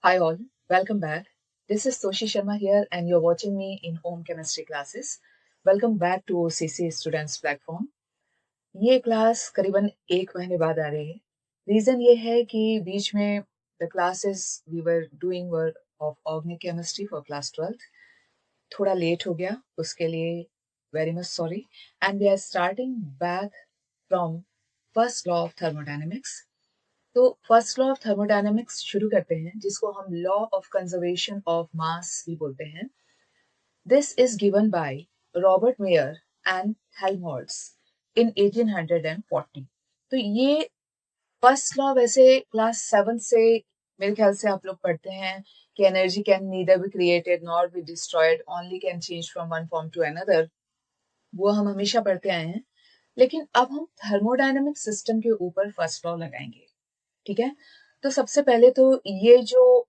Hi all, welcome back. This is Toshi Sharma here and you're watching me in home chemistry classes. Welcome back to OCC Students Platform. ये class करीबन 1 महीने बाद आ रही है. Reason ये है कि बीच में the classes we were doing were of organic chemistry for class 12th. थोड़ा लेट हो गया, उसके लिए very much sorry. And we are starting back from first law of thermodynamics. तो फर्स्ट लॉ ऑफ थर्मोडायनेमिक्स शुरू करते हैं, जिसको हम law of conservation of mass भी बोलते हैं. This is given by Robert Mayer and Helmholtz in 1840. तो ये फर्स्ट लॉ वैसे क्लास 7 से मेरे ख्याल से आप लोग पढ़ते हैं कि energy can neither be created nor be destroyed, only can change from one form to another. वो हम हमेशा पढ़ते आए हैं. लेकिन अब हम थर्मोडायनेमिक सिस्टम के ऊपर फर्स्ट लॉ लगाएंगे. ठीक है, तो सबसे पहले तो ये जो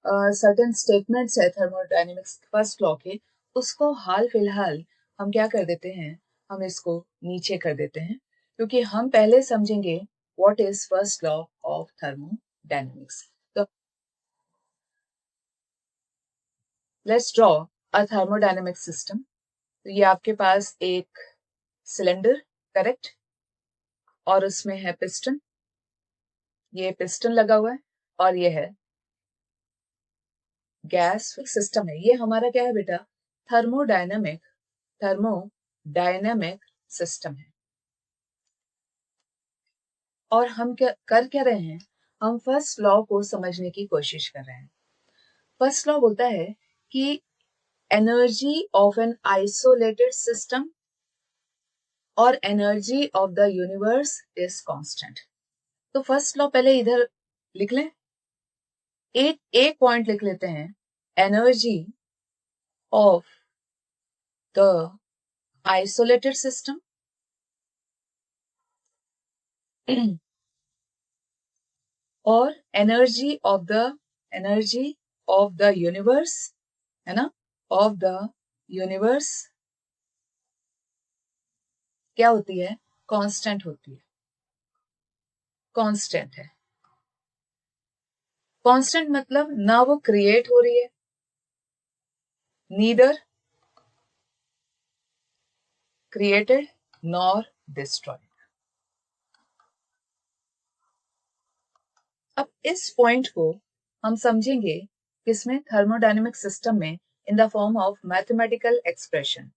सर्टेन स्टेटमेंट्स है थर्मोडायनेमिक्स फर्स्ट लॉ के, उसको हाल फिलहाल हम क्या कर देते हैं, हम इसको नीचे कर देते हैं, क्योंकि हम पहले समझेंगे what is first law of thermodynamics. तो let's draw a thermodynamic system. तो ये आपके पास एक सिलेंडर, करेक्ट, और उसमें है पिस्टन. ये पिस्टन लगा हुआ है और ये है गैस सिस्टम है. ये हमारा क्या है बेटा, थर्मोडायनेमिक सिस्टम है. और हम क्या रहे हैं, हम फर्स्ट लॉ को समझने की कोशिश कर रहे हैं. फर्स्ट लॉ बोलता है कि energy of an isolated system और energy of the universe is constant. तो फर्स्ट लॉ पहले इधर लिख लें, एक पॉइंट लिख लेते हैं, energy of the isolated system और एनर्जी ऑफ द यूनिवर्स, है ना, ऑफ द यूनिवर्स क्या होती है, कांस्टेंट होती है. कांस्टेंट है. कांस्टेंट मतलब ना वो क्रिएट हो रही है, नीदर क्रिएटेड नॉर डिस्ट्रॉयड. अब इस पॉइंट को हम समझेंगे किसमें, थर्मोडायनेमिक सिस्टम में, in the form of mathematical expression.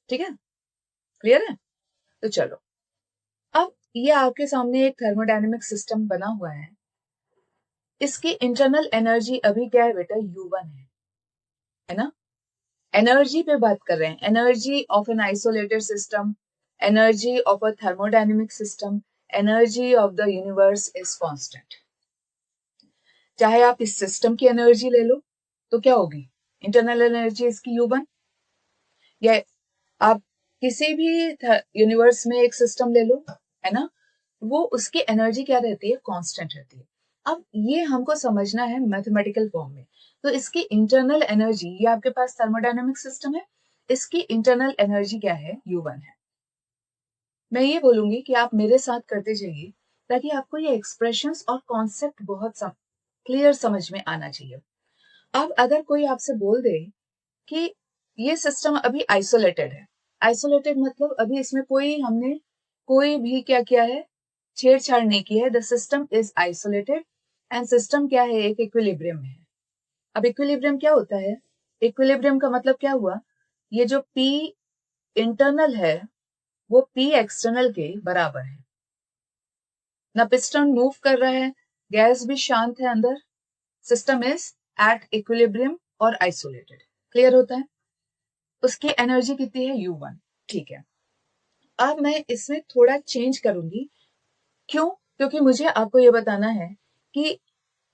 ठीक है, क्लियर है. तो चलो, अब ये आपके सामने एक थर्मोडायनेमिक सिस्टम बना हुआ है. इसकी इंटरनल एनर्जी अभी क्या है बेटा, U1 है ना. एनर्जी पे बात कर रहे हैं, energy of an isolated system, energy of a thermodynamic system, energy of the universe is constant. चाहे आप इस सिस्टम की एनर्जी ले लो तो क्या होगी, इंटरनल एनर्जी इसकी U1, या आप किसी भी यूनिवर्स में एक सिस्टम ले लो, है ना, वो उसकी एनर्जी क्या रहती है, कांस्टेंट रहती है. अब ये हमको समझना है मैथमेटिकल फॉर्म में. तो इसकी इंटरनल एनर्जी, ये आपके पास थर्मोडायनेमिक सिस्टम है, इसकी इंटरनल एनर्जी क्या है, U1 है. मैं ये बोलूंगी कि आप मेरे साथ करते जाइए, ताकि आपको ये एक्सप्रेशंस और कॉन्सेप्ट बहुत क्लियर समझ में आना चाहिए. अब अगर कोई आपसे बोल दे कि ये सिस्टम अभी आइसोलेटेड है, आइसोलेटेड मतलब अभी इसमें हमने कोई भी क्या किया है, छेड़छाड़ नहीं की है, the system is isolated and system क्या है, एक इक्विलिब्रियम में है. अब इक्विलिब्रियम क्या होता है, इक्विलिब्रियम का मतलब क्या हुआ, ये जो P इंटरनल है वो P एक्सटर्नल के बराबर है. ना पिस्टन मूव कर रहा है, गैस भी शांत है अंदर, सिस्टम इज एट इक्विलिब्रियम और आइसोलेटेड. क्लियर होता है. उसकी एनर्जी कितनी है, U1. ठीक है, अब मैं इसमें थोड़ा चेंज करूंगी. क्यों, क्योंकि मुझे आपको ये बताना है कि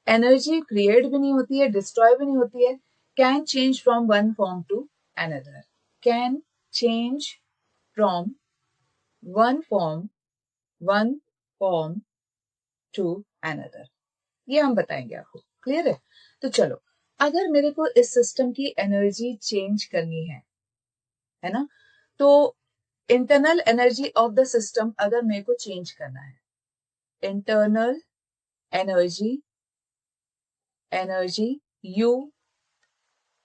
एनर्जी क्रिएट भी नहीं होती है, डिस्ट्रॉय भी नहीं होती है, can change from one form to another, can change from one form to another. ये हम बताएंगे आपको. क्लियर है. तो चलो, अगर मेरे को इस सिस्टम की एनर्जी चेंज करनी है ना, तो internal energy of the system अगर मेरे को चेंज करना है, internal energy you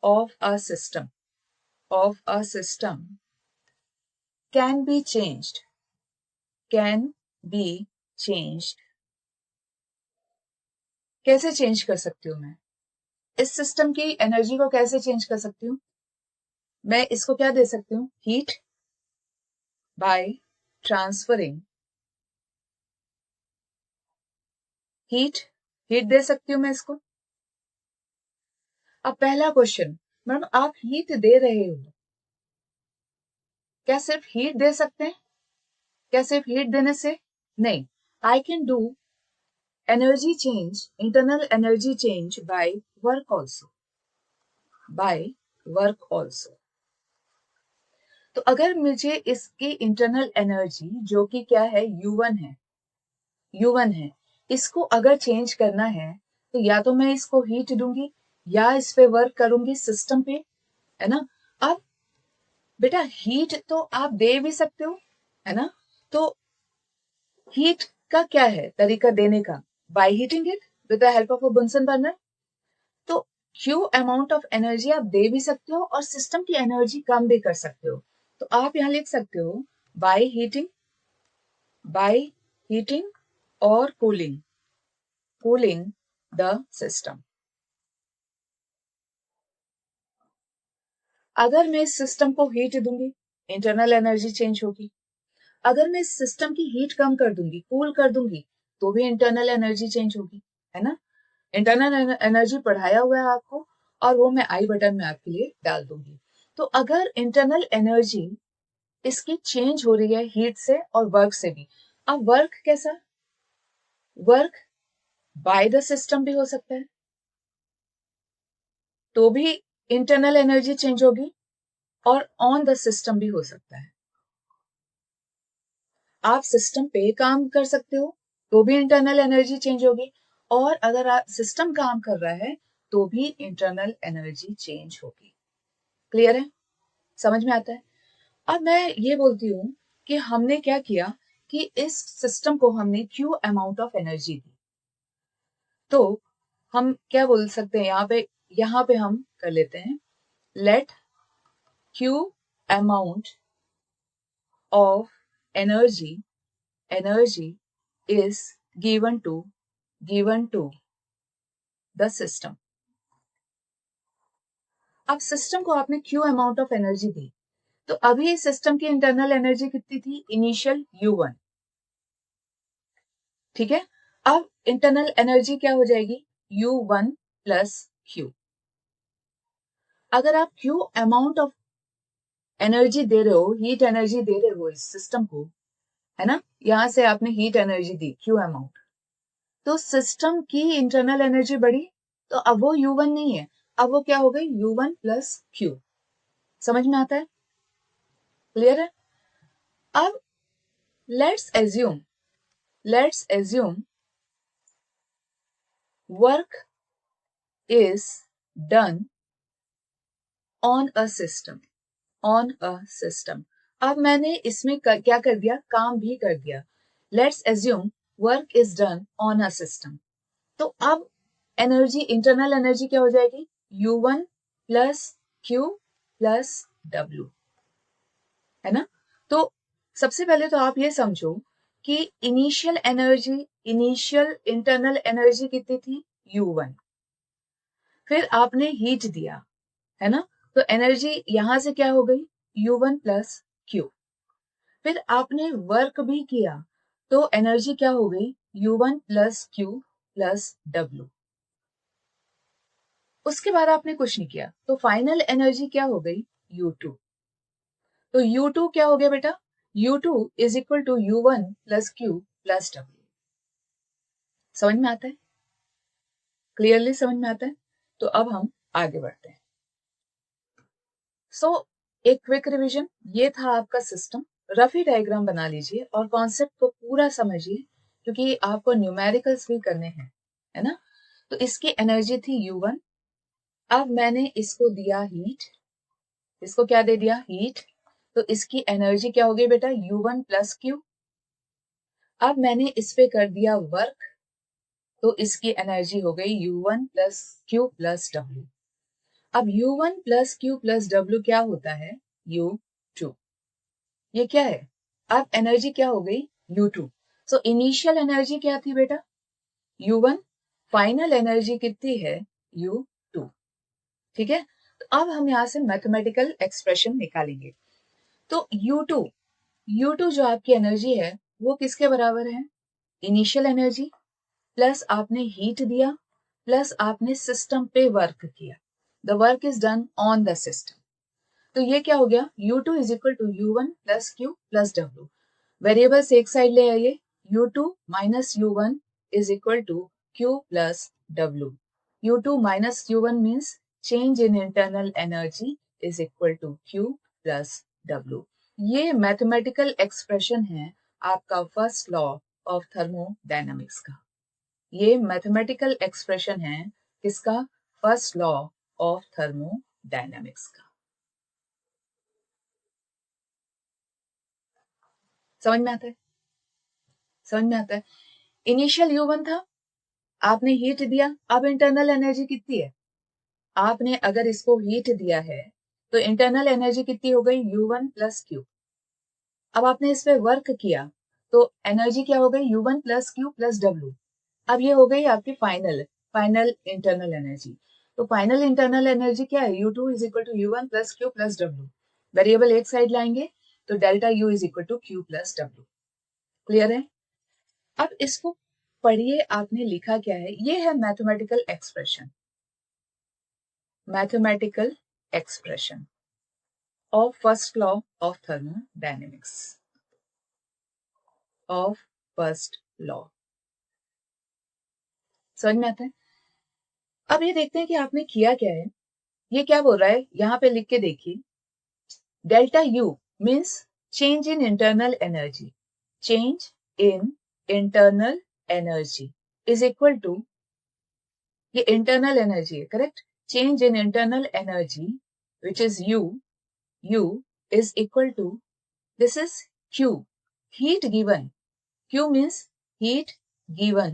of a system can be changed. कैसे चेंज कर सकती हूँ मैं इस सिस्टम की एनर्जी को? कैसे चेंज कर सकती हूँ मैं? इसको क्या दे सकती हूँ? हीट बाय ट्रांसफरिंग हीट दे सकती हूँ मैं इसको। अब पहला क्वेश्चन, मैडम आप हीट दे रहे हो, क्या सिर्फ हीट दे सकते हैं? क्या सिर्फ हीट देने से? नहीं, I can do energy change, internal energy change by work also. तो अगर मुझे इसकी इंटरनल एनर्जी जो कि क्या है, U1 है, इसको अगर चेंज करना है तो या तो मैं इसको हीट दूंगी या इस पे वर्क करूंगी सिस्टम पे, है ना। अब बेटा हीट तो आप दे भी सकते हो, है ना। तो हीट का क्या है तरीका देने का? By heating it with the help of a Bunsen burner. तो क्यू अमाउंट ऑफ एनर्जी आप दे भी सकते हो और सिस्टम की एनर्जी कम भी कर सकते हो। तो आप यहां लिख सकते हो बाय हीटिंग और कूलिंग द सिस्टम। अगर मैं इस सिस्टम को हीट दूंगी, इंटरनल एनर्जी चेंज होगी। अगर मैं इस सिस्टम की हीट कम कर दूंगी, कूल कर दूंगी, तो भी इंटरनल एनर्जी चेंज होगी, है ना। इंटरनल एनर्जी पढ़ाया हुआ है आपको और वो मैं आई बटन में आपके लिए डाल दूंगी। तो अगर इंटरनल एनर्जी इसकी चेंज हो रही है हीट से और वर्क से भी। अब वर्क कैसा? वर्क बाय द सिस्टम भी हो सकता है, तो भी इंटरनल एनर्जी चेंज होगी, और ऑन द सिस्टम भी हो सकता है। आप सिस्टम पे काम कर सकते हो तो भी इंटरनल एनर्जी चेंज होगी, और अगर आप सिस्टम काम कर रहा है तो भी इंटरनल एनर्जी चेंज होगी। क्लियर है? समझ में आता है? अब मैं ये बोलती हूँ कि हमने क्या किया कि इस सिस्टम को हमने क्यू अमाउंट ऑफ एनर्जी दी। तो हम क्या बोल सकते हैं यहाँ पे हम कर लेते हैं, let Q amount of energy is given to the system। अब सिस्टम को आपने क्यू अमाउंट ऑफ एनर्जी दी, तो अभी सिस्टम की इंटरनल एनर्जी कितनी थी? इनिशियल U1, ठीक है। अब इंटरनल एनर्जी क्या हो जाएगी? U1 plus Q। अगर आप क्यू अमाउंट ऑफ एनर्जी दे रहे हो, हीट एनर्जी दे रहे हो इस सिस्टम को, है ना, यहां से आपने हीट एनर्जी दी क्यू अमाउंट, तो सिस्टम की इंटरनल एनर्जी बढ़ी, तो अब वो U1 नहीं है, अब वो क्या हो गई? U1 plus Q। समझ में आता है? क्लियर है? अब let's assume work is done on a system. अब मैंने इसमें क्या कर दिया? काम भी कर दिया। Let's assume work is done on a system. तो अब एनर्जी, इंटरनल एनर्जी क्या हो जाएगी? U1 plus Q plus W, है ना। तो सबसे पहले तो आप ये समझो कि इनिशियल इंटरनल एनर्जी कितनी थी? U1। फिर आपने हीट दिया, है ना, तो एनर्जी यहां से क्या हो गई? U1 plus Q। फिर आपने वर्क भी किया, तो एनर्जी क्या हो गई? U1 plus Q plus W। उसके बाद आपने कुछ नहीं किया, तो फाइनल एनर्जी क्या हो गई? U2। तो U2 क्या हो गया बेटा? U2 is equal to U1 plus Q plus W। समझ में आता है? क्लियरली समझ में आता है? तो अब हम आगे बढ़ते हैं। एक क्विक रिवीजन, ये था आपका सिस्टम। रफी डायग्राम बना लीजिए और कॉन्सेप्ट को पूरा समझिए, क्योंकि आपको न्यूमेरिकल्स भी करने हैं, है ना। तो इसकी एनर्जी थी U1। अब मैंने इसको दिया हीट, इसको क्या दे दिया? हीट। तो इसकी एनर्जी क्या हो गई बेटा, U1 प्लस क्यू। अब मैंने इस पे कर दिया वर्क, तो इसकी एनर्जी हो गई U1 plus Q plus W. अब U1 plus Q plus W क्या होता है, U2। ये क्या है, अब एनर्जी क्या हो गई, U2। सो इनिशियल एनर्जी क्या थी बेटा, U1, फाइनल एनर्जी कितनी है, U2। ठीक है, तो अब हम यहां से मैथमेटिकल एक्सप्रेशन निकालेंगे। तो U2 जो आपकी एनर्जी है वो किसके बराबर है, इनिशियल एनर्जी प्लस आपने हीट दिया प्लस आपने सिस्टम पे वर्क किया, the work is done on the system. तो ये क्या हो गया, U2 is equal to U1 plus Q plus W. Variables एक साइड ले आइए, U2 minus U1 is equal to Q plus W. U2 minus U1 means change in internal energy is equal to Q plus W. ये mathematical expression है आपका first law of thermodynamics का। ये mathematical expression है किसका, first law of thermodynamics का। समझ में आता है, समझ में आता है। इनिशियल U1 था, आपने हीट दिया, अब इंटरनल एनर्जी कितनी है, आपने अगर इसको हीट दिया है तो इंटरनल एनर्जी कितनी हो गई, U1 प्लस क्यू। अब आपने इस पे वर्क किया तो एनर्जी क्या हो गई, U1 plus Q plus W. अब ये हो गई आपकी फाइनल इंटरनल एनर्जी। तो फाइनल इंटरनल एनर्जी क्या है, U2 is equal to U1 plus Q plus W. Variable एक साइड लाएंगे तो delta U is equal to Q plus W. Clear है। अब इसको पढ़िए, आपने लिखा क्या है, ये है mathematical expression, mathematical expression of first law of thermodynamics, of first law. समझ में आता है। अब ये देखते हैं कि आपने किया क्या है। ये क्या बोल रहा है, यहां पे लिख के देखिए, delta U means change in internal energy, change in internal energy is equal to, ये इंटरनल एनर्जी है, correct, change in internal energy which is U is equal to, this is Q, heat given, Q means heat given,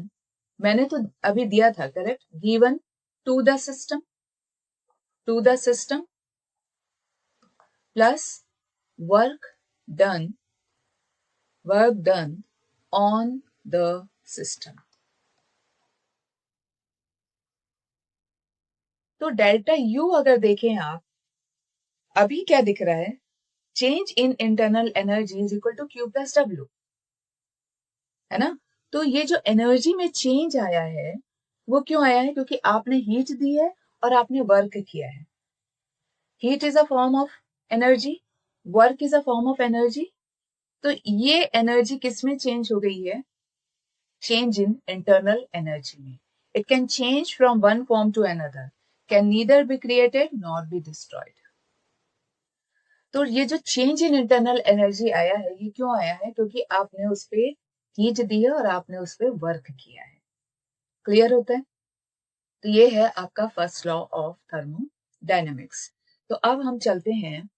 मैंने तो अभी दिया था, correct, given to the system plus work done on the system। तो delta U अगर देखें आप, अभी क्या दिख रहा है, change in internal energy is equal to Q plus W, है ना। तो ये जो एनर्जी में चेंज आया है वो क्यों आया है, क्योंकि आपने हीट दी है और आपने वर्क किया है। Heat is a form of energy, work is a form of energy. तो ये एनर्जी किस में चेंज हो गई है, चेंज इन इंटरनल एनर्जी में। It can change from one form to another, can neither be created nor be destroyed. तो ये जो चेंज इन इंटरनल एनर्जी आया है, ये क्यों आया है, क्योंकि आपने उस पर हीट दी है और आपने उस पर वर्क किया है। क्लियर होता है। तो ये है आपका फर्स्ट लॉ ऑफ थर्मोडायनेमिक्स। तो अब हम चलते हैं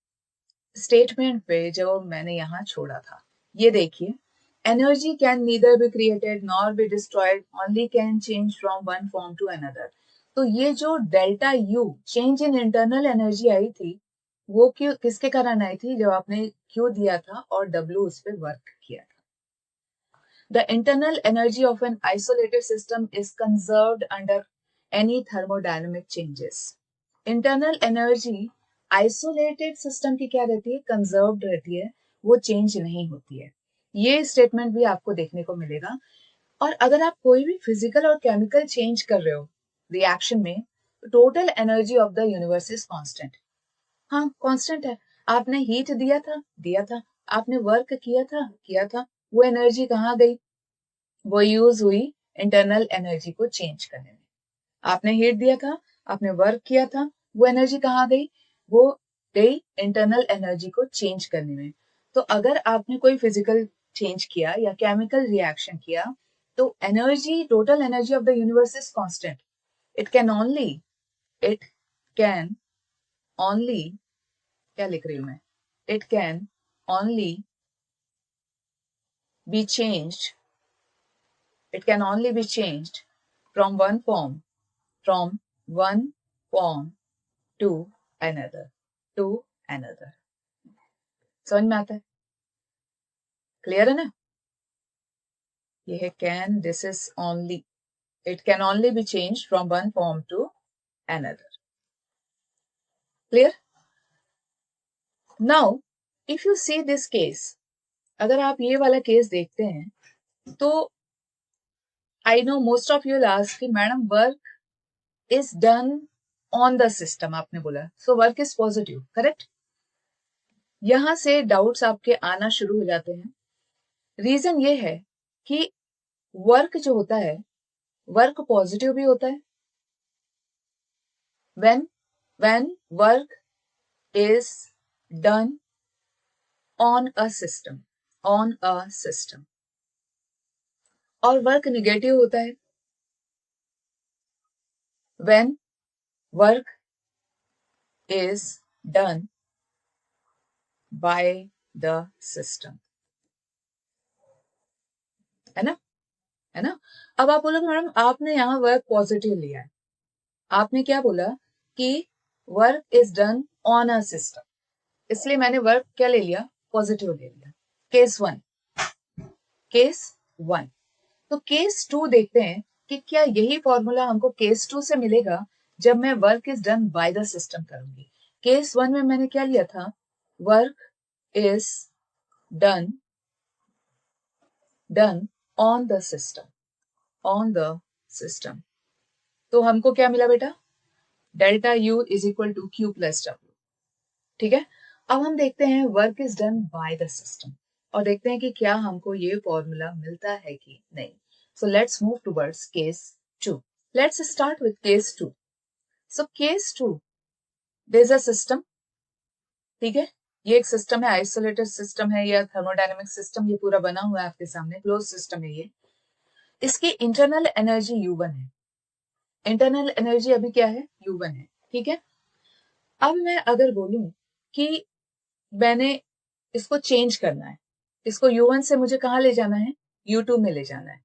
स्टेटमेंट पे जो मैंने यहां छोड़ा था। ये देखिए, energy can neither be created nor be destroyed, only can change from one form to another. तो ये जो delta U change in internal energy आई थी, वो क्यों, किसके कारण आई थी, जब आपने Q दिया था और W उस पर वर्क किया था। The internal energy of an isolated system is conserved under any thermodynamic changes. Internal energy isolated system की क्या रहती है, conserved रहती है, वो change नहीं होती है। ये स्टेटमेंट भी आपको देखने को मिलेगा। और अगर आप कोई भी फिजिकल और केमिकल चेंज कर रहे हो रिएक्शन में, total energy of the universe is constant. हाँ कांस्टेंट है। आपने हीट दिया था, आपने वर्क किया था, वो एनर्जी कहाँ गई, वो यूज हुई इंटरनल एनर्जी को चेंज करने में। आपने हीट दिया था, आपने वर्क किया था, वो एनर्जी कहाँ गई, वो गई इंटरनल एनर्जी को चेंज करने में। तो अगर आपने कोई फिजिकल चेंज किया या केमिकल रिएक्शन किया, तो energy, total energy of the universe is constant. It can only, क्या लिख रही हूं मैं, it can only be changed, it can only be changed from one form to another, समझ में आता है? क्लियर है ना? ये है can, this is only, it can only be changed from one form to another. Clear? Now, if you see this case, अगर आप ये वाला केस देखते हैं तो I know most of you will ask कि madam work is done on the system, आपने बोला, so work is positive, correct? यहां से डाउट्स आपके आना शुरू हो जाते हैं. रीजन ये है कि वर्क जो होता है, वर्क पॉजिटिव भी होता है. when work is done on a system, और वर्क निगेटिव होता है when work is done by the system. है ना? है ना? अब आप बोलोगे मैडम आपने यहाँ वर्क पॉजिटिव लिया है, आपने क्या बोला कि work is done on a system, इसलिए मैंने वर्क क्या ले लिया? पॉजिटिव ले लिया. Case one. तो केस टू देखते हैं कि क्या यही फॉर्मूला हमको केस टू से मिलेगा जब मैं work is done by the system करूंगी. केस वन में मैंने क्या लिया था? Work is done on the system. तो हमको क्या मिला बेटा? Delta U is equal to Q plus W. ठीक है. अब हम देखते हैं work is done by the system और देखते हैं कि क्या हमको ये फॉर्मूला मिलता है कि नहीं. So let's move towards case two. Let's start with case two. So case two, there is a system. ठीक है, ये एक सिस्टम है, आइसोलेटेड सिस्टम है या थर्मोडायनेमिक सिस्टम, ये पूरा बना हुआ है आपके सामने, क्लोज सिस्टम है ये. इसकी इंटरनल एनर्जी U1 है. इंटरनल एनर्जी अभी क्या है? U1 है. ठीक है. अब मैं अगर बोलूं कि मैंने इसको चेंज करना है, इसको U1 से मुझे कहाँ ले जाना है? U2 में ले जाना है.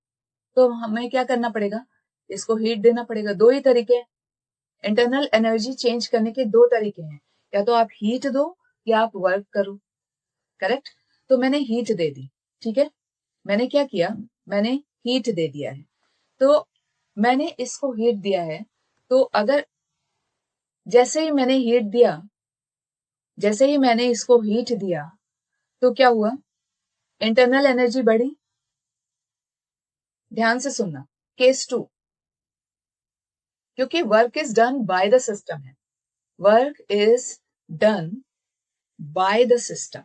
तो हमें क्या करना पड़ेगा? इसको हीट देना पड़ेगा. दो ही तरीके हैं, इंटरनल एनर्जी चेंज करने के दो तरीके हैं, या तो आप हीट दो या आप वर्क करो. करेक्ट. तो मैंने हीट दे दी. ठीक है, मैंने क्या किया? मैंने हीट दे दिया है. तो मैंने इसको हीट दिया है, तो अगर जैसे ही मैंने इसको हीट दिया तो क्या हुआ? इंटरनल एनर्जी बढ़ी. ध्यान से सुनना. केस टू, क्योंकि work is done by the system है, work is done by the system.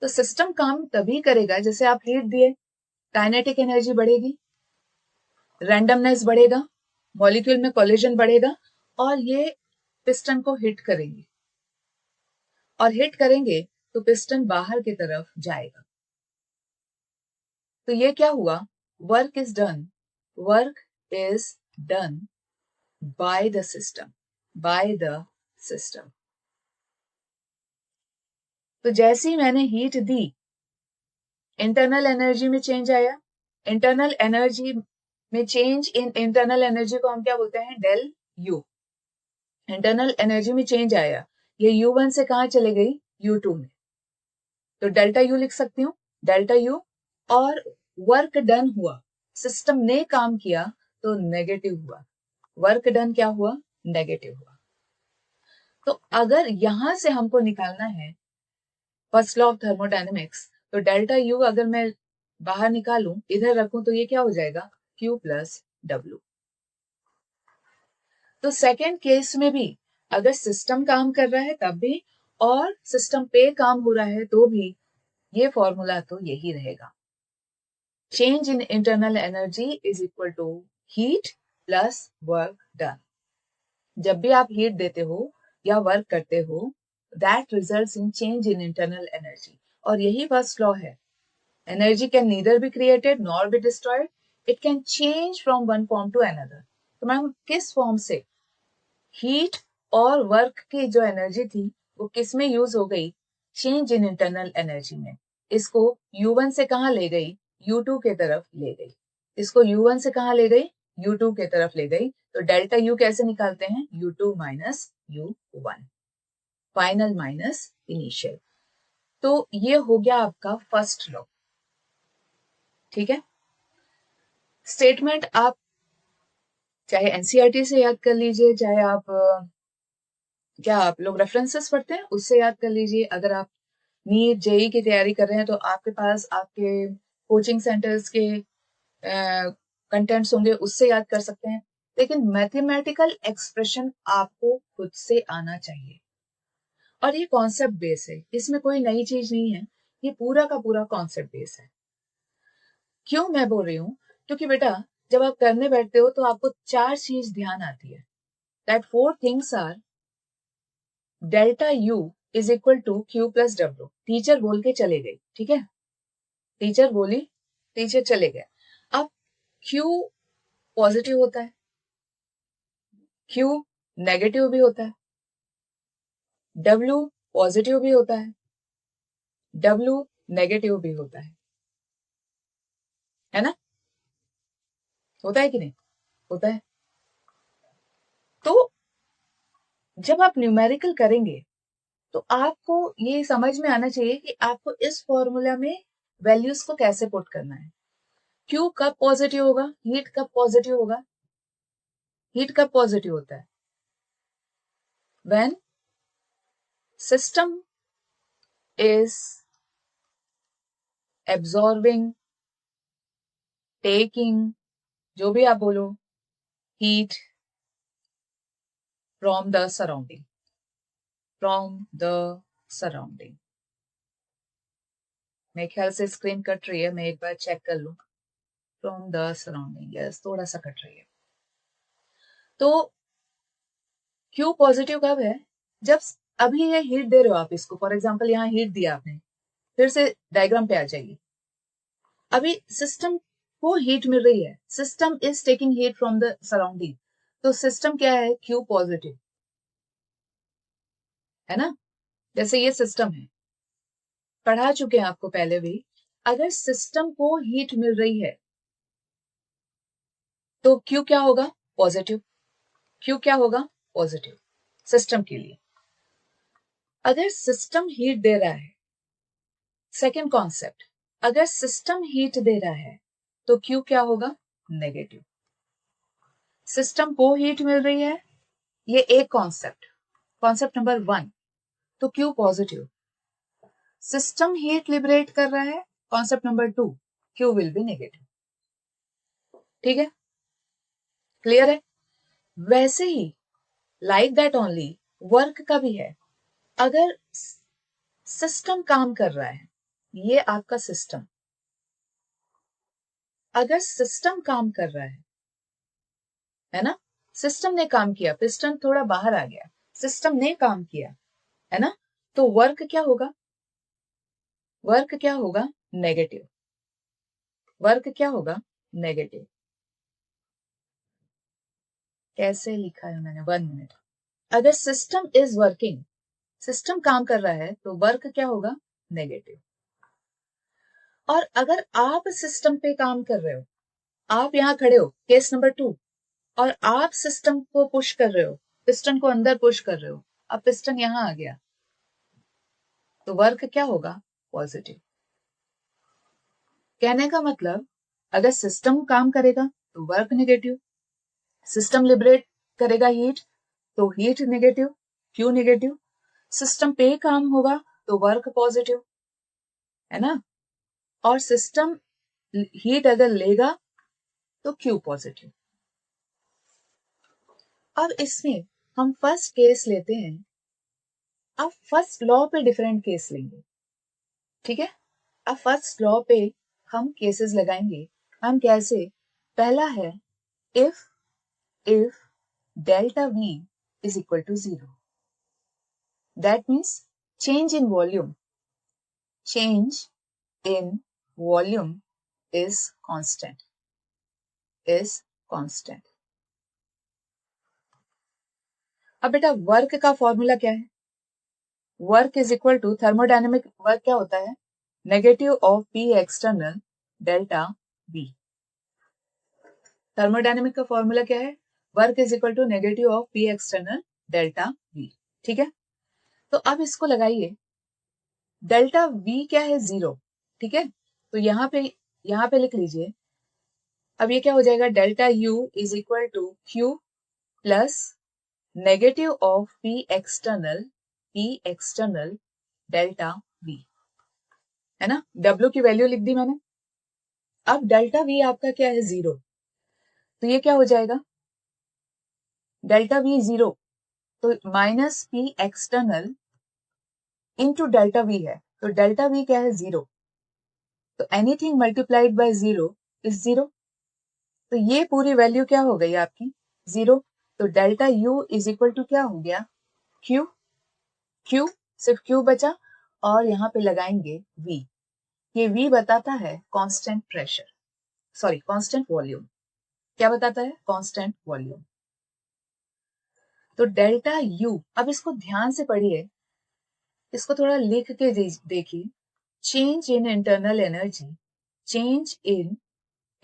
तो सिस्टम काम तभी करेगा जैसे आप हीट दिए, काइनेटिक एनर्जी बढ़ेगी, रैंडमनेस बढ़ेगा, मॉलिक्यूल में कोलिजन बढ़ेगा और ये पिस्टन को हिट करेंगे, और हिट करेंगे तो पिस्टन बाहर की तरफ जाएगा. तो ये क्या हुआ? Work is done by the system. तो जैसे ही मैंने हीट दी, इंटरनल एनर्जी में चेंज आया. इंटरनल एनर्जी में चेंज, इन इंटरनल एनर्जी को हम क्या बोलते हैं? Del U. इंटरनल एनर्जी में चेंज आया, ये U1 से कहां चले गई? U2 में. तो डेल्टा यू लिख सकती हूँ, डेल्टा यू. और वर्क डन हुआ, सिस्टम ने काम किया तो नेगेटिव हुआ. वर्क डन क्या हुआ? नेगेटिव हुआ. तो अगर यहां से हमको निकालना है फर्स्ट लॉ ऑफ थर्मोडायनेमिक्स, तो डेल्टा यू अगर मैं बाहर निकालूं, इधर रखूं, तो ये क्या हो जाएगा? Q plus W. तो सेकेंड केस में भी अगर सिस्टम काम कर रहा है तब भी, और सिस्टम पे काम हो रहा है तो भी, ये फॉर्मूला तो यही रहेगा. Change in internal energy is equal to heat plus work done. जब भी आप हीट देते हो या वर्क करते हो, that results in change in internal energy. और यही फर्स्ट लॉ है. Energy can neither be created nor be destroyed, it can change from one form to another. तो मैम किस फॉर्म से हीट और वर्क की जो एनर्जी थी वो किस में यूज हो गई? चेंज इन इंटरनल एनर्जी में। इसको U1 से कहाँ ले गई? U2 के तरफ ले गई। इसको U1 से कहाँ ले गई? U2 के तरफ ले गई। तो डेल्टा U कैसे निकालते हैं? U2 minus U1, final minus initial. तो ये हो गया आपका फर्स्ट लॉ। ठीक है, स्टेटमेंट आप चाहे एनसीईआरटी से याद कर लीजिए, चाहे आप क्या आप लोग रेफरेंसेस पढ़ते हैं उससे याद कर लीजिए। अगर आप नीट जेई की तैयारी कर रहे हैं तो आपके पास आपके कोचिंग सेंटर्स के कंटेंट्स होंगे, उससे याद कर सकते हैं। लेकिन मैथमेटिकल एक्सप्रेशन आपको खुद से आना चाहिए। और ये कॉन्सेप्ट बेस है, इसमें कोई नई चीज नहीं है, ये पूरा का पूरा कॉन्सेप्ट बेस है। क्यों मैं बोल रही हूँ? क्योंकि बेटा जब आप करने बैठते हो तो आपको 4 चीज ध्यान आती है। That 4 things are delta U is equal to Q plus W। Teacher बोल के चले गई, ठीक है, टीचर बोली, टीचर चले गए। अब Q पॉजिटिव होता है, Q नेगेटिव भी होता है, W पॉजिटिव भी होता है, W नेगेटिव भी होता है ना? होता है कि नहीं? होता है। तो जब आप न्यूमेरिकल करेंगे तो आपको ये समझ में आना चाहिए कि आपको इस फॉर्मूला में वैल्यूज को कैसे पुट करना है। Q कब पॉजिटिव होगा? हीट कब पॉजिटिव होगा? हीट कब पॉजिटिव होता है? When system is absorbing, taking, जो भी आप बोलो, heat from the surrounding, from the surrounding. मेरे ख्याल से स्क्रीन कट रही है, मैं एक बार चेक कर लूं। फ्रॉम द सराउंडिंग, यस थोड़ा सा कट रही है। तो क्यू पॉजिटिव कब है? जब अभी ये हीट दे रहे हो आप इसको, फॉर एग्जाम्पल यहाँ हीट दिया आपने, फिर से डायग्राम पे आ जाइए। अभी सिस्टम को हीट मिल रही है, system is taking heat from the surrounding, तो सिस्टम क्या है? क्यू पॉजिटिव है ना? जैसे ये सिस्टम है, पढ़ा चुके हैं आपको पहले भी। अगर सिस्टम को हीट मिल रही है तो क्यू क्या होगा? पॉजिटिव। क्यू क्या होगा? पॉजिटिव सिस्टम के लिए। अगर सिस्टम हीट दे रहा है, सेकेंड कॉन्सेप्ट, अगर सिस्टम हीट दे रहा है तो क्यू क्या होगा? नेगेटिव। सिस्टम को हीट मिल रही है, ये एक कॉन्सेप्ट, कॉन्सेप्ट नंबर 1, तो Q positive. System heat liberate कर रहा है, concept number 2, Q will be negative. ठीक है, क्लियर है? वैसे ही लाइक दैट ओनली वर्क का भी है। अगर सिस्टम काम कर रहा है, ये आपका सिस्टम, अगर सिस्टम काम कर रहा है ना, सिस्टम ने काम किया, पिस्टन थोड़ा बाहर आ गया, सिस्टम ने काम किया, है ना, तो वर्क क्या होगा? वर्क क्या होगा? नेगेटिव। वर्क क्या होगा? नेगेटिव। कैसे लिखा है मैंने? 1 मिनट। अगर सिस्टम इज वर्किंग, सिस्टम काम कर रहा है, तो वर्क क्या होगा? नेगेटिव। और अगर आप सिस्टम पे काम कर रहे हो, आप यहां खड़े हो, केस नंबर 2, और आप सिस्टम को पुश कर रहे हो, पिस्टन को अंदर पुश कर रहे हो, अब पिस्टन यहां आ गया, तो वर्क क्या होगा? पॉजिटिव। कहने का मतलब, अगर सिस्टम काम करेगा तो वर्क नेगेटिव, सिस्टम लिबरेट करेगा हीट तो heat negative, Q negative, system पे काम होगा तो वर्क पॉजिटिव, है ना, और सिस्टम हीट अगर लेगा तो क्यू पॉजिटिव। अब इसमें हम फर्स्ट केस लेते हैं। अब फर्स्ट लॉ पे डिफरेंट केस लेंगे, ठीक है? अब फर्स्ट लॉ पे हम केसेस लगाएंगे। हम कैसे? पहला है if delta V is equal to 0, that means change in volume is constant, अब बेटा वर्क का फॉर्मूला क्या है? Work is equal to thermodynamic work क्या होता है, negative of P external delta V. Thermodynamic का फॉर्मूला क्या है, work is equal to negative of P external delta V. ठीक है, तो अब इसको लगाइए, डेल्टा वी क्या है, 0। ठीक है, तो यहाँ पे लिख लीजिए। अब ये क्या हो जाएगा, delta U is equal to Q plus negative of P external delta V, है ना। W की वैल्यू लिख दी मैंने। अब डेल्टा वी आपका क्या है, 0, तो ये क्या हो जाएगा, डेल्टा वी 0, तो minus P external into delta V है, तो डेल्टा वी क्या है, 0, तो एनीथिंग मल्टीप्लाइड बाय 0 इज 0, तो ये पूरी वैल्यू क्या हो गई आपकी, 0। तो delta U is equal to क्या हो गया, क्यू, क्यू सिर्फ क्यू बचा, और यहाँ पे लगाएंगे वी। ये वी बताता है constant pressure, sorry constant volume. क्या बताता है, कांस्टेंट वॉल्यूम। तो डेल्टा यू, अब इसको ध्यान से पढ़िए, इसको थोड़ा लिख के देखिए। Change in internal energy, change in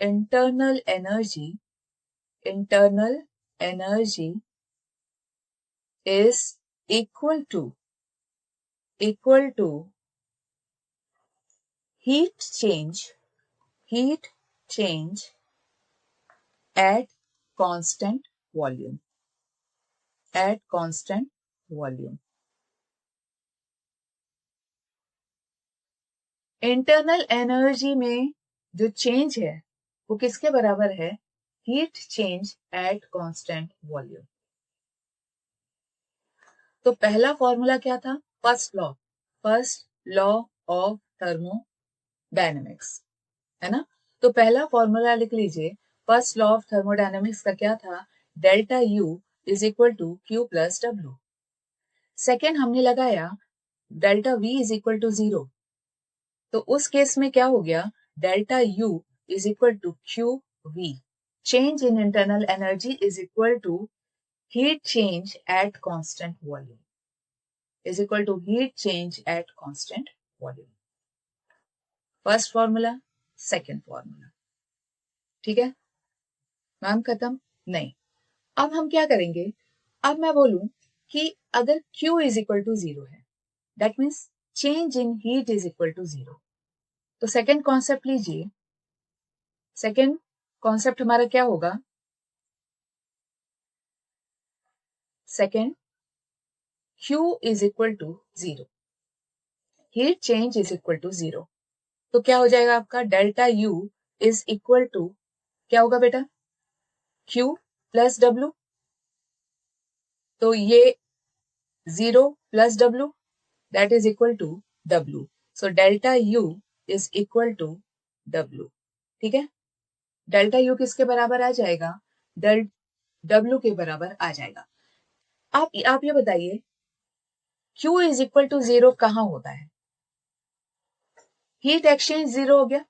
internal energy, internal energy is equal to heat change at constant volume, at constant volume। Internal energy में जो चेंज है वो किसके बराबर है, heat change at constant volume. तो पहला फॉर्मूला क्या था, फर्स्ट लॉ ऑफ थर्मोडायनेमिक्स, है ना। तो पहला फॉर्मूला लिख लीजिए, फर्स्ट लॉ ऑफ थर्मोडायनेमिक्स का क्या था, delta U is equal to Q plus W. Second हमने लगाया delta V is equal to 0, तो उस केस में क्या हो गया, delta U is equal to Q V. Change in internal energy is equal to heat change at constant volume, is equal to heat change at constant volume. First formula, second formula. ठीक है ma'am, खत्म नहीं। अब हम क्या करेंगे, अब मैं बोलूं कि अगर Q इज इक्वल टू 0 है, that means change in heat is equal to 0, तो सेकेंड कॉन्सेप्ट लीजिए। सेकेंड कॉन्सेप्ट हमारा क्या होगा, second Q is equal to 0, heat change is equal to 0, तो क्या हो जाएगा आपका, delta U is equal to क्या होगा बेटा, Q प्लस W, तो ये 0 plus W that is equal to W. So delta U is equal to W. ठीक है, डेल्टा U किसके बराबर आ जाएगा, डेल W के बराबर आ जाएगा। आप ये बताइए, Q इज इक्वल टू 0 कहाँ होता है, हीट एक्सचेंज 0 हो गया,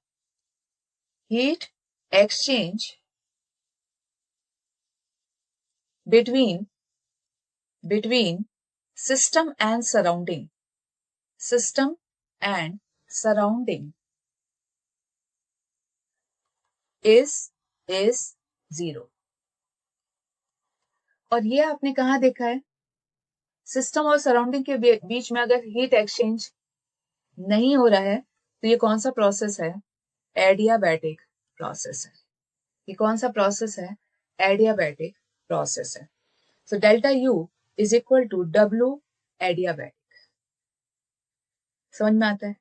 heat exchange between system and surrounding, system and surrounding is 0। और ये आपने कहा देखा है, सिस्टम और सराउंडिंग के बीच में अगर हीट एक्सचेंज नहीं हो रहा है तो ये कौन सा प्रोसेस है, एडियाबैटिक प्रोसेस है। ये कौन सा प्रोसेस है, एडियाबैटिक प्रोसेस है। So delta U is equal to W adiabatic. समझ में आता है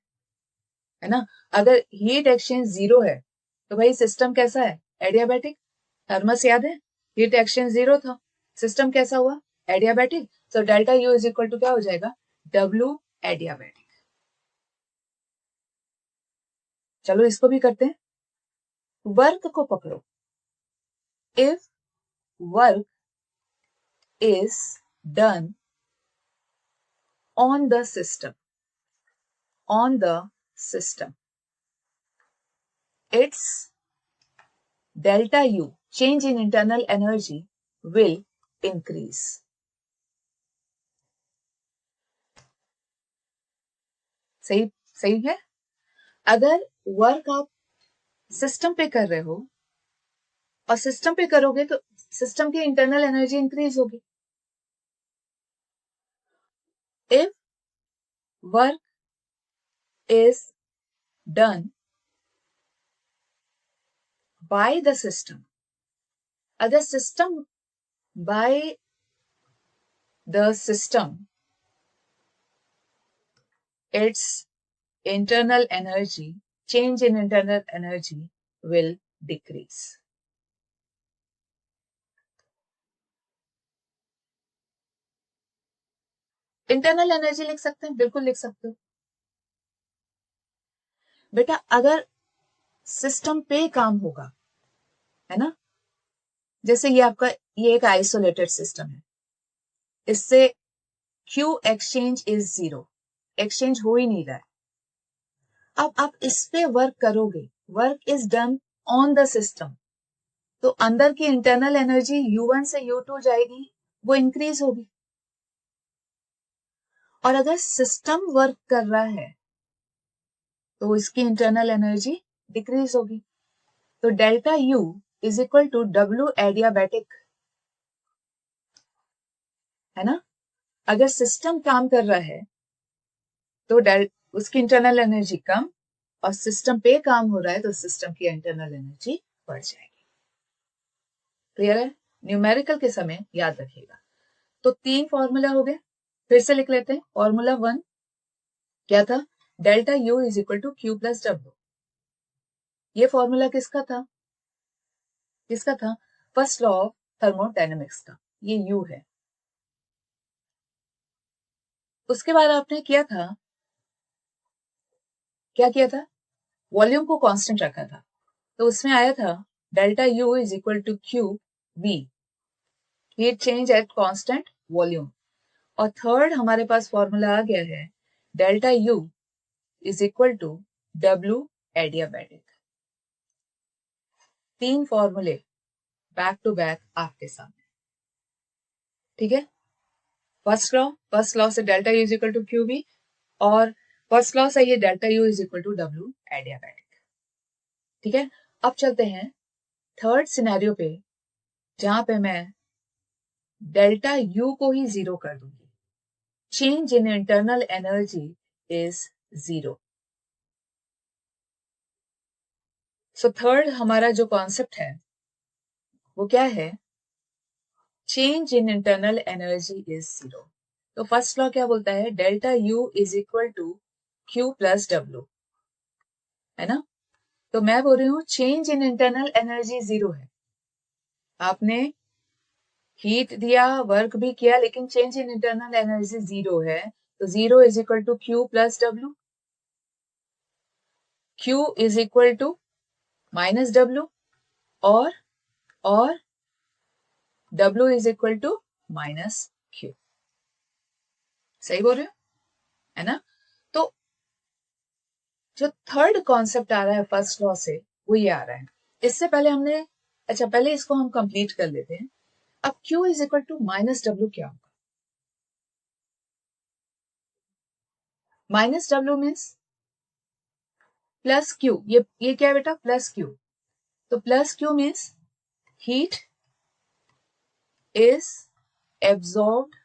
ना। अगर हीट एक्सचेंज 0 है तो भाई सिस्टम कैसा है, एडियाबैटिक। थर्मस याद है, हीट एक्सचेंज 0 था, सिस्टम कैसा हुआ, adiabatic. So delta U is equal to क्या हो जाएगा, डब्ल्यू एडियाबैटिक। चलो इसको भी करते हैं, वर्क को पकड़ो। If work is done on the system, it's delta U, change in internal energy, will increase. सही सही है। अगर वर्क आप सिस्टम पे कर रहे हो और सिस्टम पे करोगे तो सिस्टम की इंटरनल एनर्जी इंक्रीज होगी। If work is done by the system, अगर system by the system its internal energy, change in internal energy will decrease. Internal energy लिख सकते हैं, बिल्कुल लिख सकते हो बेटा। अगर सिस्टम पे काम होगा, है ना, जैसे ये आपका ये एक आइसोलेटेड सिस्टम है, इससे क्यू एक्सचेंज इज 0, एक्सचेंज हो ही नहीं रहा है। अब आप इस पे वर्क करोगे, work is done on the system, तो अंदर की इंटरनल एनर्जी U1 से U2 जाएगी, वो इंक्रीज होगी। और अगर सिस्टम वर्क कर रहा है तो इसकी इंटरनल एनर्जी डिक्रीज होगी। तो delta U is equal to W adiabatic, है ना। अगर सिस्टम काम कर रहा है तो उसकी इंटरनल एनर्जी कम, और सिस्टम पे काम हो रहा है तो सिस्टम की इंटरनल एनर्जी बढ़ जाएगी। क्लियर है? न्यूमेरिकल के समय याद रखिएगा। तो 3 फॉर्मूला हो गए, फिर से लिख लेते हैं। फॉर्मूला 1 क्या था? Delta U is equal to Q plus W। ये फॉर्मूला किसका था? किसका था? फर्स्ट लॉ ऑफ थर्मोडायनेमिक्स का, ये U है। उसके बाद आपने किया था, क्या किया था? वॉल्यूम को कांस्टेंट रखा था, तो उसमें आया था delta U is equal to Q V, heat change at constant volume. और थर्ड हमारे पास फॉर्मूला आ गया है, delta U is equal to W adiabatic. 3 फॉर्मूले बैक टू बैक आपके सामने, ठीक है। फर्स्ट लॉ से delta U is equal to Q V, और फर्स्ट लॉ से ये delta U is equal to W adiabatic, ठीक है। अब चलते हैं थर्ड सिनेरियो पे, जहां पे मैं डेल्टा U को ही 0 कर दूंगी। Change in internal energy is 0। So third हमारा जो कॉन्सेप्ट है वो क्या है? Change in internal energy is 0। तो फर्स्ट लॉ क्या बोलता है? Delta U is equal to Q plus W, है ना। तो मैं बोल रही हूं चेंज इन इंटरनल एनर्जी 0 है। आपने हीट दिया, वर्क भी किया, लेकिन चेंज इन इंटरनल एनर्जी 0 है, तो 0 is equal to Q plus W। Q is equal to minus W, और W is equal to minus Q। सही बोल रहे हो, है ना। तो जो थर्ड कॉन्सेप्ट आ रहा है फर्स्ट लॉ से, वो ये आ रहा है। इससे पहले हमने, अच्छा पहले इसको हम कंप्लीट कर लेते हैं। अब Q is equal to minus W क्या होगा? Minus W means plus Q। ये क्या है बेटा? Plus Q। तो plus Q means heat is absorbed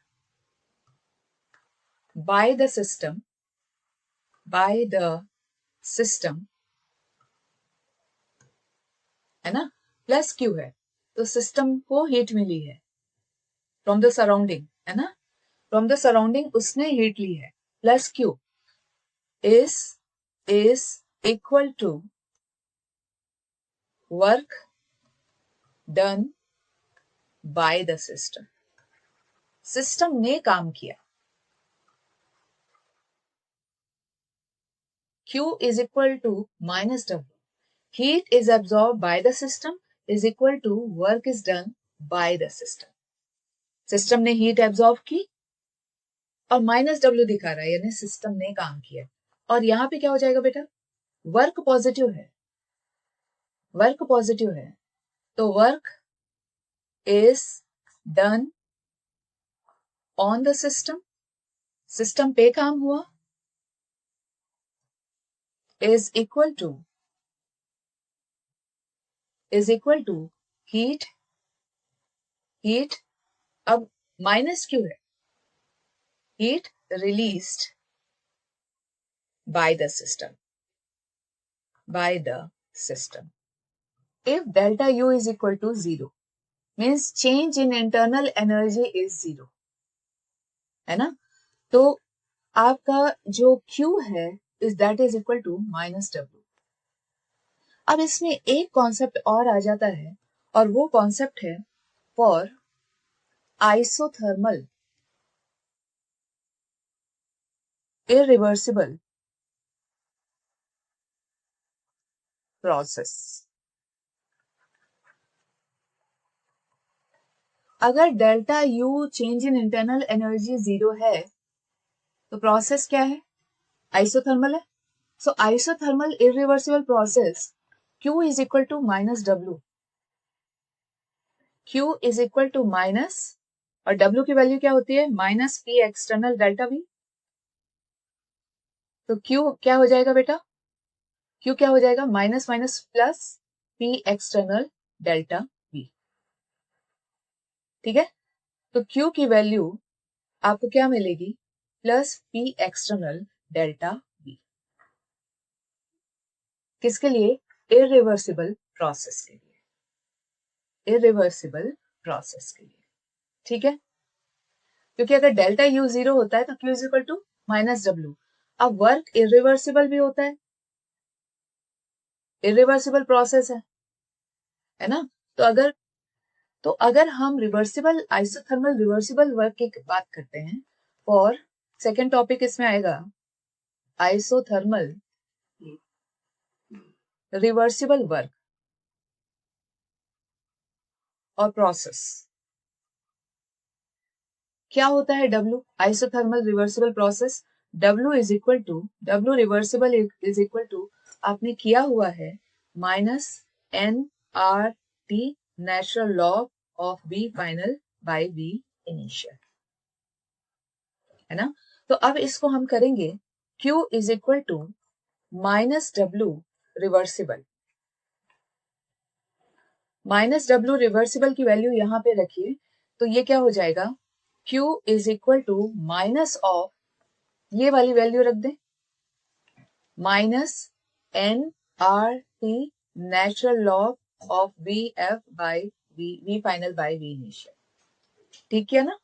by the system, है ना। प्लस Q है तो सिस्टम को हीट मिली है फ्रॉम द सराउंडिंग, है ना, फ्रॉम द सराउंडिंग उसने हीट ली है। Plus Q is equal to work done by the system। System ने काम किया। Q is equal to minus W, heat is absorbed by the system is equal to work is done by the system। System ने heat absorb की और minus W दिखा रहा है, यानी सिस्टम ने काम किया। और यहां पे क्या हो जाएगा बेटा? वर्क पॉजिटिव है, वर्क पॉजिटिव है, तो work is done on the system, system पे काम हुआ, इज इक्वल टू हीट, अब माइनस क्यों है, heat released by the system. If delta U is equal to 0, means change in internal energy is 0, है ना? तो आपका जो Q है is that is equal to minus W. अब इसमें एक कॉन्सेप्ट और आ जाता है और वो कॉन्सेप्ट है फॉर आइसोथर्मल irreversible process. अगर delta U change in internal energy 0 है तो प्रोसेस क्या है, आइसोथर्मल है. So isothermal irreversible process Q is equal to minus W. Q is equal to minus, और W की वैल्यू क्या होती है, minus P external delta V. तो Q क्या हो जाएगा बेटा, Q क्या हो जाएगा, minus minus plus P external delta V. ठीक है, तो Q की वैल्यू आपको क्या मिलेगी, plus P external delta V. किसके लिए, इरिवर्सिबल प्रोसेस के लिए, इरिवर्सिबल प्रोसेस के लिए. ठीक है, क्योंकि अगर डेल्टा U 0 होता है तो Q is equal to minus W. अब वर्क इरिवर्सिबल भी होता है, इरिवर्सिबल प्रोसेस है ना. तो अगर हम रिवर्सिबल आइसोथर्मल रिवर्सिबल वर्क की बात करते हैं, और सेकेंड टॉपिक इसमें आएगा आइसोथर्मल रिवर्सिबल वर्क और प्रोसेस. क्या होता है W, isothermal reversible process. W is equal to, W reversible is equal to, आपने किया हुआ है minus nRT natural log of V final by V initial, है ना. तो अब इसको हम करेंगे Q is equal to minus W reversible. Minus W reversible की वैल्यू यहां पे रखिए, तो ये क्या हो जाएगा, Q is equal to minus of, ये वाली वैल्यू रख दें, minus nRT natural log of VF by V final by V initial. ठीक है ना.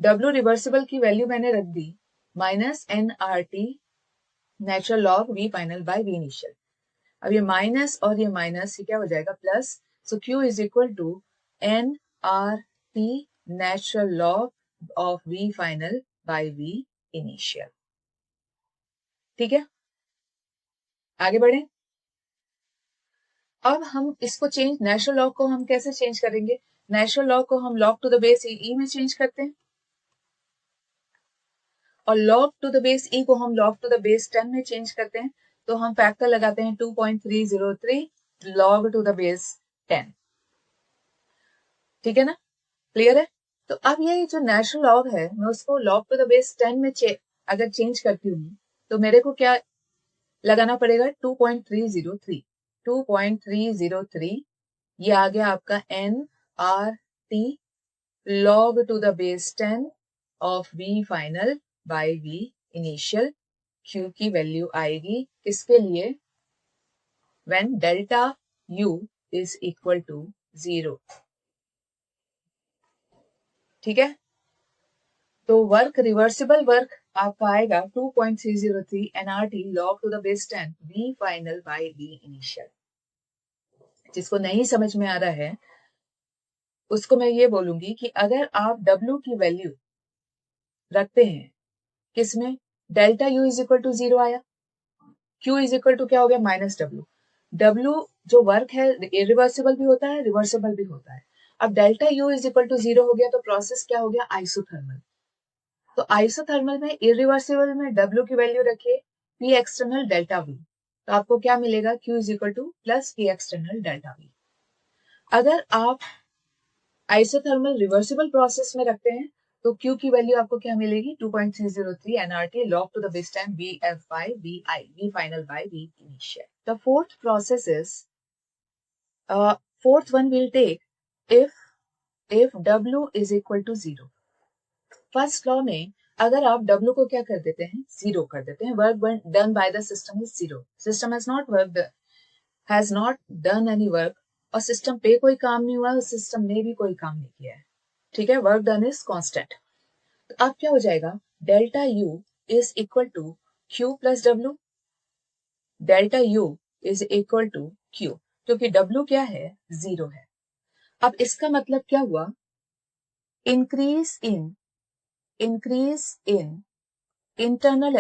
W रिवर्सिबल की वैल्यू मैंने रख दी minus nRT natural log V final by V initial. अब ये माइनस और ये माइनस, ये क्या हो जाएगा, plus. So Q is equal to nRT natural log of V final by V initial. ठीक है, आगे बढ़े. अब हम इसको चेंज, नेचुरल लॉग को हम कैसे चेंज करेंगे, नेचुरल लॉग को हम लॉग टू द बेस ई में चेंज करते हैं, और लॉग टू द बेस ई को हम लॉग टू द बेस 10 में चेंज करते हैं. तो हम फैक्टर लगाते हैं 2.303 लॉग टू द बेस 10. ठीक है ना, क्लियर है. तो अब ये जो नेचुरल लॉग है, मैं उसको लॉग टू द बेस 10 में अगर चेंज करती हूँ तो मेरे को क्या लगाना पड़ेगा, 2.303. 2.303 ये आ गया आपका nRT log to the base 10 of V final by V initial. Q की वैल्यू आएगी किसके लिए, when delta U is equal to 0. ठीक है, तो वर्क, रिवर्सिबल वर्क आपका आएगा 2.303 nRT log to the base 10 V final by V initial. जिसको नहीं समझ में आ रहा है उसको मैं ये बोलूंगी कि अगर आप W की वैल्यू रखते हैं किसमें, delta U is equal to 0 आया, Q इज इक्वल टू क्या हो गया, माइनस W. W जो वर्क है इरिवर्सिबल भी होता है, रिवर्सिबल भी होता है. अब delta U is equal to 0 हो गया तो प्रोसेस क्या हो गया, आइसोथर्मल. तो आइसोथर्मल में इरिवर्सिबल में W की वैल्यू रखिए P एक्सटर्नल डेल्टा V, तो आपको क्या मिलेगा, Q is equal two plus P external delta V. अगर आप आइसोथर्मल रिवर्सिबल प्रोसेस में रखते हैं तो Q की वैल्यू आपको क्या मिलेगी 2.303 nRT log to the base time VF by VI, V final by V initial. The fourth process is fourth one will take if W is equal to 0. First law में अगर आप W को क्या कर देते हैं 0 कर देते हैं, work done by the system is 0. System has not done any work, और सिस्टम पे कोई काम नहीं हुआ, सिस्टम ने भी कोई काम नहीं किया है, ठीक है. Work done is constant. तो अब क्या हो जाएगा, delta U is equal to Q plus W. Delta U is equal to Q, क्योंकि W क्या है 0 है. अब इसका मतलब क्या हुआ, increase in internal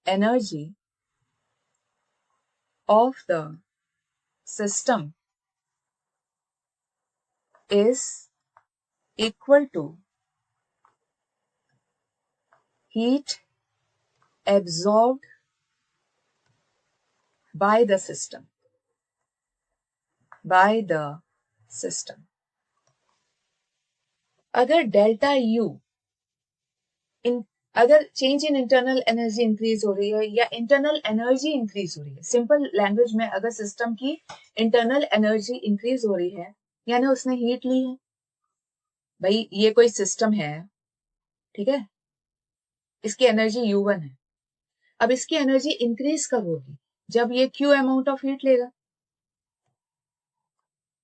energy of the system is equal to heat absorbed by the system. अगर डेल्टा U अगर change in internal energy increase हो रही है या इंटरनल एनर्जी इंक्रीज हो रही है, सिंपल लैंग्वेज में अगर सिस्टम की इंटरनल एनर्जी इंक्रीज हो रही है यानी उसने हीट ली है. भाई ये कोई सिस्टम है, ठीक है, इसकी एनर्जी U1 है. अब इसकी एनर्जी इंक्रीज कब होगी, जब ये Q अमाउंट ऑफ हीट लेगा.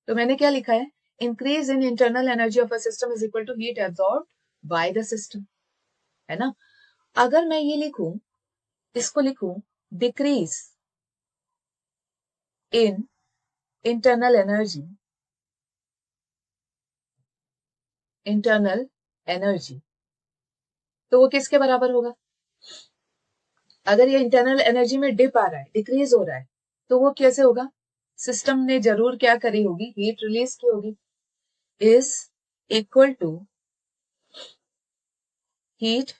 तो मैंने क्या लिखा है, increase in internal energy of a system is equal to heat absorb by the system, है ना. अगर मैं ये लिखूं, इसको लिखूं डिक्रीज इन इंटरनल एनर्जी, तो वो किसके बराबर होगा, अगर ये इंटरनल एनर्जी में डिप आ रहा है, डिक्रीज हो रहा है, तो वो कैसे होगा, सिस्टम ने जरूर क्या करी होगी, हीट रिलीज की होगी. Is equal to heat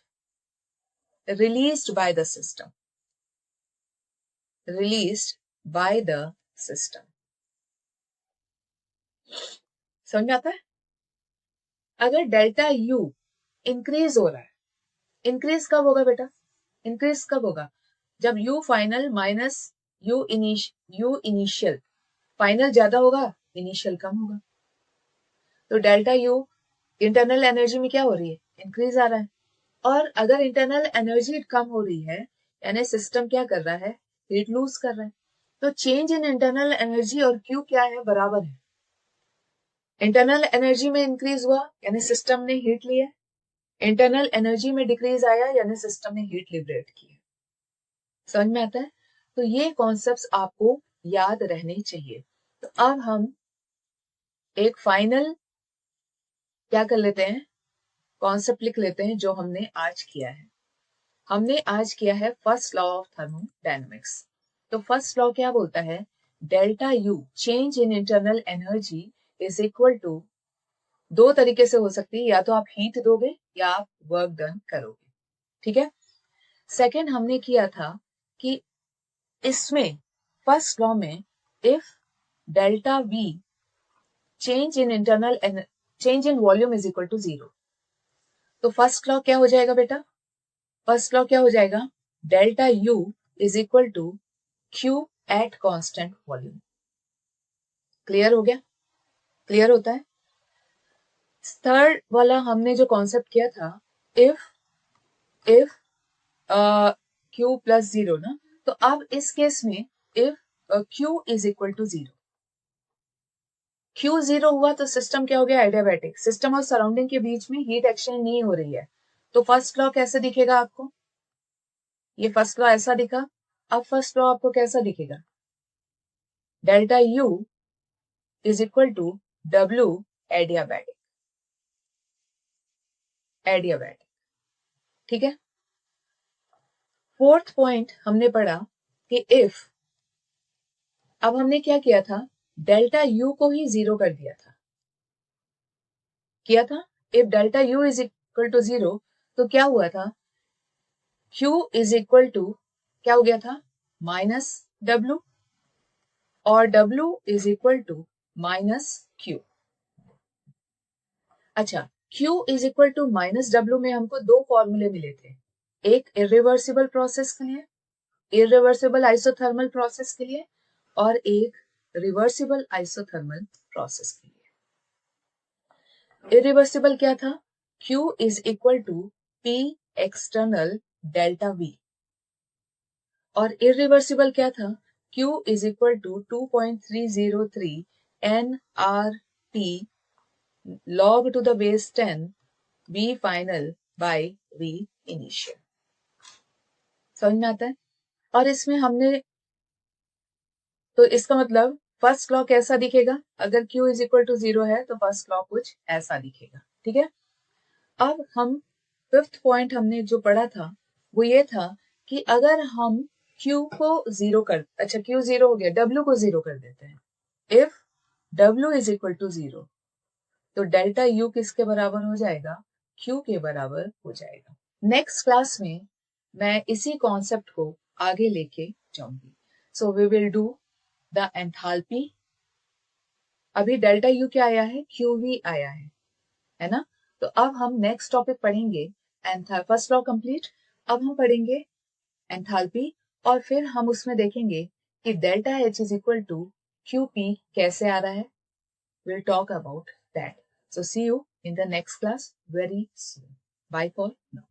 released by the system. समझ में आता है. अगर डेल्टा U इंक्रीज हो रहा है, इंक्रीज कब होगा बेटा, इंक्रीज कब होगा, जब U final minus U initial, final ज्यादा होगा, इनिशियल कम होगा. तो डेल्टा U इंटरनल एनर्जी में क्या हो रही है, इंक्रीज आ रहा है. और अगर इंटरनल एनर्जी कम हो रही है यानी सिस्टम क्या कर रहा है, हीट लूज कर रहा है. तो चेंज इन इंटरनल एनर्जी और Q क्या है, बराबर है. इंटरनल एनर्जी में इंक्रीज हुआ यानी सिस्टम ने हीट लिया, इंटरनल एनर्जी में डिक्रीज आया यानी सिस्टम ने हीट लिबरेट किया. समझ में आता है. तो ये कॉन्सेप्ट्स आपको याद रहने चाहिए. तो अब हम एक फाइनल क्या कर लेते हैं, कॉन्सेप्ट लिख लेते हैं जो हमने आज किया है. हमने आज किया है फर्स्ट लॉ ऑफ थर्मोडायनेमिक्स. तो फर्स्ट लॉ क्या बोलता है, delta U change in internal energy is equal to, दो तरीके से हो सकती है, या तो आप हीट दोगे या आप वर्क डन करोगे, ठीक है. सेकेंड हमने किया था कि इसमें फर्स्ट लॉ में if delta V change in volume is equal to 0, तो फर्स्ट लॉ क्या हो जाएगा बेटा, फर्स्ट लॉ क्या हो जाएगा, delta U is equal to Q at constant volume. Clear हो गया, क्लियर होता है. थर्ड वाला हमने जो कॉन्सेप्ट किया था, इफ Q प्लस 0 ना, तो अब इस केस में if Q is equal to 0, Q 0 हुआ तो सिस्टम क्या हो गया, एडियाबैटिक. सिस्टम और सराउंडिंग के बीच में हीट एक्सचेंज नहीं हो रही है. तो फर्स्ट लॉ कैसे दिखेगा आपको, ये फर्स्ट लॉ ऐसा दिखा. अब फर्स्ट लॉ आपको कैसा दिखेगा, delta U is equal to W adiabatic, ठीक है. फोर्थ पॉइंट हमने पढ़ा कि इफ, अब हमने क्या किया था, डेल्टा U को ही 0 कर दिया था, if delta U is equal to 0 तो क्या हुआ था, Q इज इक्वल टू क्या हो गया था, माइनस W, और W is equal to minus Q. अच्छा, Q is equal to minus W में हमको दो फॉर्मूले मिले थे, एक इरिवर्सिबल प्रोसेस के लिए, इरिवर्सिबल आइसोथर्मल प्रोसेस के लिए, और एक रिवर्सिबल आइसोथर्मल प्रोसेस के लिए। इरिवर्सिबल क्या था? Q is equal to P external delta V, और इरिवर्सिबल क्या था? Q is equal to 2.303 nRT log to the base 10 V final by V initial। समझ में आता है? और इसमें हमने, तो इसका मतलब फर्स्ट लॉ कैसा दिखेगा? अगर Q इज इक्वल टू 0 है तो फर्स्ट लॉ कुछ ऐसा दिखेगा। ठीक है, अब हम फिफ्थ पॉइंट हमने जो पढ़ा था वो ये था कि अगर हम Q को जीरो कर, अच्छा Q जीरो हो गया, W को जीरो कर देते हैं। If W is equal to 0 तो डेल्टा U किसके बराबर हो जाएगा? Q के बराबर हो जाएगा। नेक्स्ट क्लास में मैं इसी कॉन्सेप्ट को आगे लेके जाऊंगी। So we will do the enthalpy. अभी डेल्टा U क्या आया है? QV आया है ना? तो अब हम नेक्स्ट टॉपिक पढ़ेंगे फर्स्ट लॉ कंप्लीट। अब हम पढ़ेंगे एंथैल्पी, और फिर हम उसमें देखेंगे कि delta H is equal to QP कैसे आ रहा है। We'll talk about that. So see you in the next class very soon. Bye for now.